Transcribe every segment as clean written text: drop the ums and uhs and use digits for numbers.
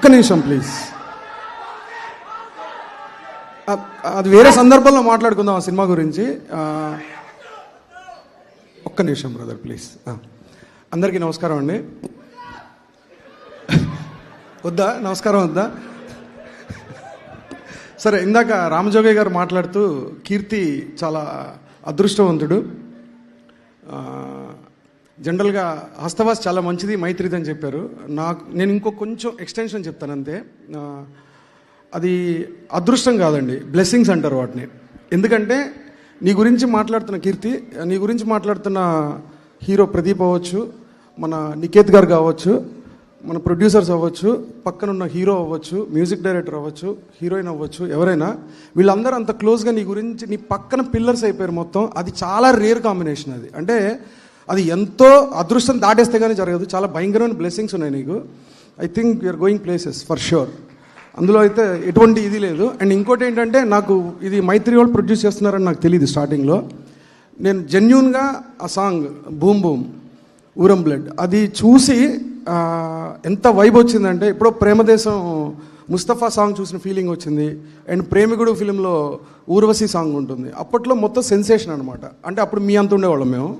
ఒక్క నిమిషం ప్లీజ్. అది వేరే సందర్భంలో మాట్లాడుకుందాం ఆ సినిమా గురించి. ఒక్క నిమిషం బ్రదర్ ప్లీజ్. అందరికీ నమస్కారం అండి. వద్దా నమస్కారం వద్దా? సరే, ఇందాక రామజోగయ్య గారు మాట్లాడుతూ కీర్తి చాలా అదృష్టవంతుడు, జనరల్గా హస్తవాస్ చాలా మంచిది, మైత్రిది అని చెప్పారు. నేను ఇంకో కొంచెం ఎక్స్టెన్షన్ చెప్తాను అంతే. అది అదృష్టం కాదండి, బ్లెస్సింగ్స్ అంటారు వాటిని. ఎందుకంటే నీ గురించి మాట్లాడుతున్న కీర్తి, నీ గురించి మాట్లాడుతున్న హీరో ప్రదీప్ అవ్వచ్చు, మన నికేత్ గారు కావచ్చు, మన ప్రొడ్యూసర్స్ అవ్వచ్చు, పక్కనున్న హీరో అవ్వచ్చు, మ్యూజిక్ డైరెక్టర్ అవ్వచ్చు, హీరోయిన్ అవ్వచ్చు, ఎవరైనా వీళ్ళందరూ అంత క్లోజ్గా నీ గురించి, నీ పక్కన పిల్లర్స్ అయిపోయారు మొత్తం. అది చాలా రేర్ కాంబినేషన్. అది అంటే అది ఎంతో అదృష్టం దాటేస్తే కానీ జరగదు. చాలా భయంకరమైన బ్లెస్సింగ్స్ ఉన్నాయి నీకు. I think you're going places for sure. అందులో అయితే ఎటువంటి ఇది లేదు. అండ్ ఇంకోటి ఏంటంటే, నాకు ఇది మైత్రి వాళ్ళు ప్రొడ్యూస్ చేస్తున్నారని నాకు తెలియదు స్టార్టింగ్లో. నేను జెన్యూన్గా ఆ సాంగ్ బూమ్ బూమ్ ఊరం బ్లడ్ అది చూసి ఎంత వైబ్ వచ్చిందంటే, ఇప్పుడు ప్రేమదేశం ముస్తఫా సాంగ్ చూసిన ఫీలింగ్ వచ్చింది. అండ్ ప్రేమికుడు ఫిలింలో ఊర్వశి సాంగ్ ఉంటుంది. అప్పట్లో మొత్తం సెన్సేషన్ అనమాట. అంటే అప్పుడు మీ అంత ఉండేవాళ్ళం మేము.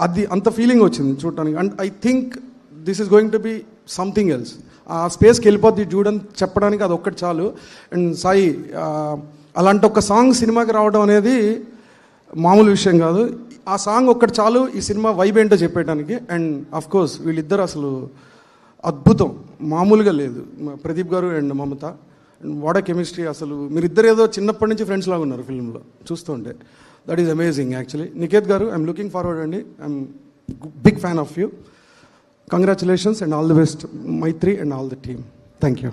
అది అంత ఫీలింగ్ వచ్చింది చూడటానికి. And I think this is going to be something else. ఆ స్పేస్కి వెళ్ళిపోద్ది చూడని చెప్పడానికి అది ఒక్కటి చాలు. అండ్ సాయి, అలాంటి ఒక సాంగ్ సినిమాకి రావడం అనేది మామూలు విషయం కాదు. ఆ సాంగ్ ఒక్కటి చాలు ఈ సినిమా వైబ్ ఏంటో చెప్పేయడానికి. అండ్ ఆఫ్ కోర్స్ వీళ్ళిద్దరు అసలు అద్భుతం, మామూలుగా లేదు. ప్రదీప్ గారు and Mamata, and what a chemistry. అసలు మీరిద్దరు ఏదో చిన్నప్పటి నుంచి ఫ్రెండ్స్ లాగా ఉన్నారు ఫిల్మ్లో చూస్తుంటే. That is amazing actually. Niketh garu, I'm looking forward అండి. I'm big fan of you. Congratulations and all the best Mythri and all the team. Thank you.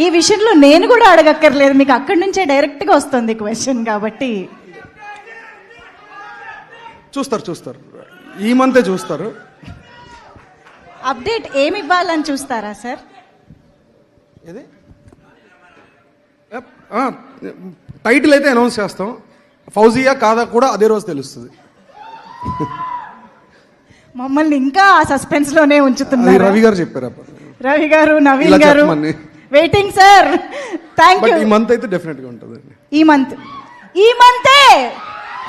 ఈ విషయంలో నేను కూడా అడగక్కర్లేదు, మీకు అక్కడి నుంచే డైరెక్ట్గా వస్తుంది క్వశ్చన్. కాబట్టి చూస్తారు ఈ మంతే చూస్తారు. అప్డేట్ ఏమి ఇవ్వాలని చూస్తారా సార్? ఏది టైటిల్ అయితే అనౌన్స్ చేస్తాం. ఫౌజియా కాదా కూడా అదే రోజు తెలుస్తుంది. మమ్మల్ని ఇంకా ఆ సస్పెన్స్ లోనే ఉంచుతున్నారు. రవి గారు చెప్పారు. రవి గారు, నవీన్ గారు వెయిటింగ్ సార్. Thank you. ఈ మంత్ అయితే డెఫినెట్ గా ఉంటుంది. ఈ మంతే